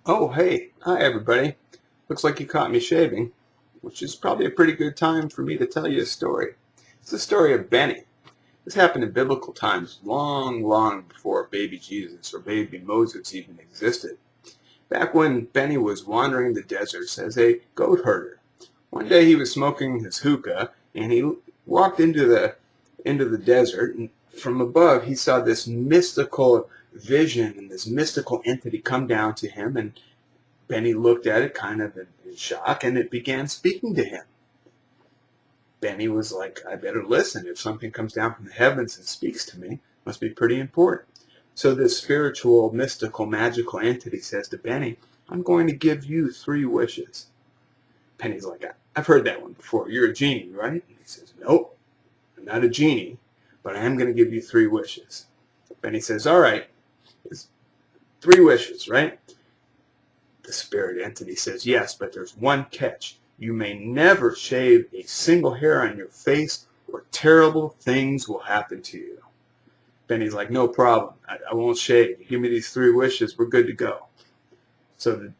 Oh, hey. Hi, everybody. Looks like you caught me shaving, which is probably a pretty good time for me to tell you a story. It's the story of Bennie. This happened in biblical times, long, long before baby Jesus or baby Moses even existed. Back when Bennie was wandering the deserts as a goat herder. One day he was smoking his hookah, and he walked into the desert, and from above he saw this mystical vision and this mystical entity come down to him, and Benny looked at it kind of in shock, and it began speaking to him. Benny was like, I better listen. If something comes down from the heavens and speaks to me, it must be pretty important. So this spiritual, mystical, magical entity says to Benny, I'm going to give you 3 wishes. Benny's like, I've heard that one before. You're a genie, right? And he says, nope, I'm not a genie, but I am going to give you 3 wishes. Benny says, all right, it's 3 wishes, right? The spirit entity says, yes, but there's one catch. You may never shave a single hair on your face, or terrible things will happen to you. Benny's like, no problem. I won't shave. Give me these 3 wishes. We're good to go. So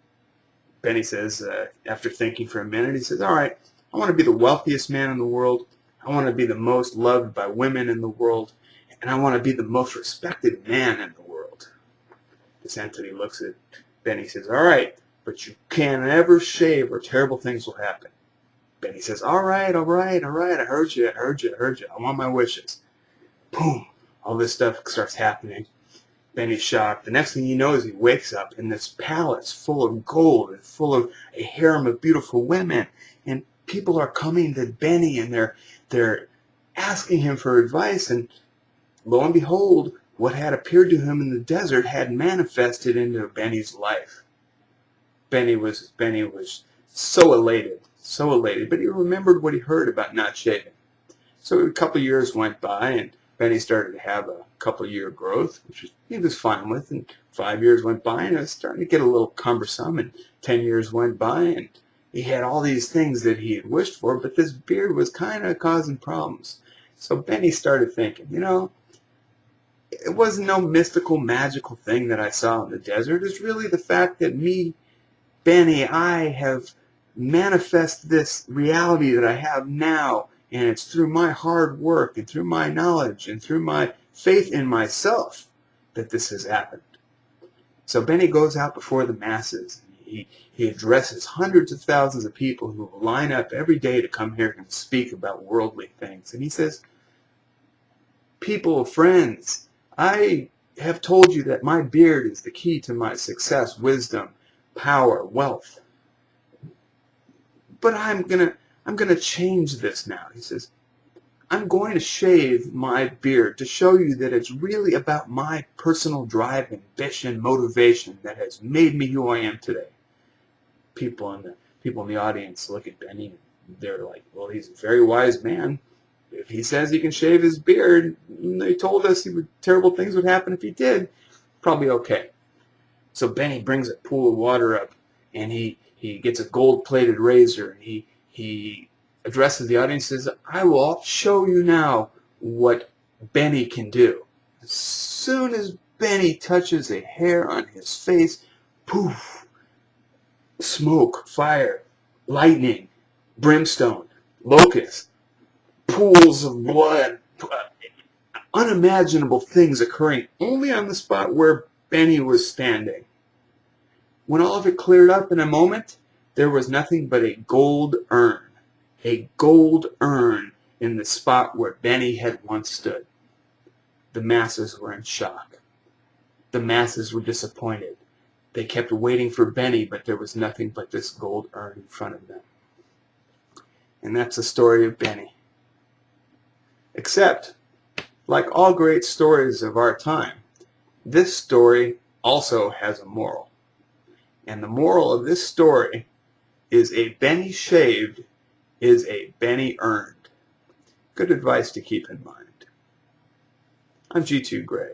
Benny says, after thinking for a minute, he says, all right, I want to be the wealthiest man in the world. I want to be the most loved by women in the world. And I want to be the most respected man in the world. This entity looks at Benny, says, all right, but you can't ever shave or terrible things will happen. Benny says, all right, I heard you. I want my wishes. Boom, all this stuff starts happening. Benny's shocked. The next thing he knows, he wakes up in this palace full of gold and full of a harem of beautiful women. And people are coming to Benny, and they're asking him for advice. And lo and behold, what had appeared to him in the desert had manifested into Benny's life. Benny was so elated, but he remembered what he heard about not shaving. So a couple years went by, and Benny started to have a couple-year growth, which he was fine with, and 5 years went by, and it was starting to get a little cumbersome, and 10 years went by, and he had all these things that he had wished for, but this beard was kind of causing problems. So Benny started thinking, it wasn't no mystical, magical thing that I saw in the desert. It's really the fact that me, Benny, I have manifest this reality that I have now, and it's through my hard work and through my knowledge and through my faith in myself that this has happened. So Benny goes out before the masses. He addresses hundreds of thousands of people who line up every day to come here and speak about worldly things. And he says, people, friends, I have told you that my beard is the key to my success, wisdom, power, wealth. But I'm gonna change this now. He says, I'm going to shave my beard to show you that it's really about my personal drive, ambition, motivation that has made me who I am today. People in the audience look at Benny, and they're like, well, he's a very wise man. If he says he can shave his beard, they told us terrible things would happen if he did, probably okay. So Benny brings a pool of water up, and he gets a gold-plated razor, and he addresses the audience and says, I will show you now what Benny can do. As soon as Benny touches a hair on his face, poof, smoke, fire, lightning, brimstone, locusts, pools of blood, unimaginable things occurring only on the spot where Benny was standing. When all of it cleared up in a moment, there was nothing but a gold urn in the spot where Benny had once stood. The masses were in shock. The masses were disappointed. They kept waiting for Benny, but there was nothing but this gold urn in front of them. And that's the story of Benny. Except, like all great stories of our time, this story also has a moral. And the moral of this story is a Benny shaved is a Benny earned. Good advice to keep in mind. I'm G2 Gray.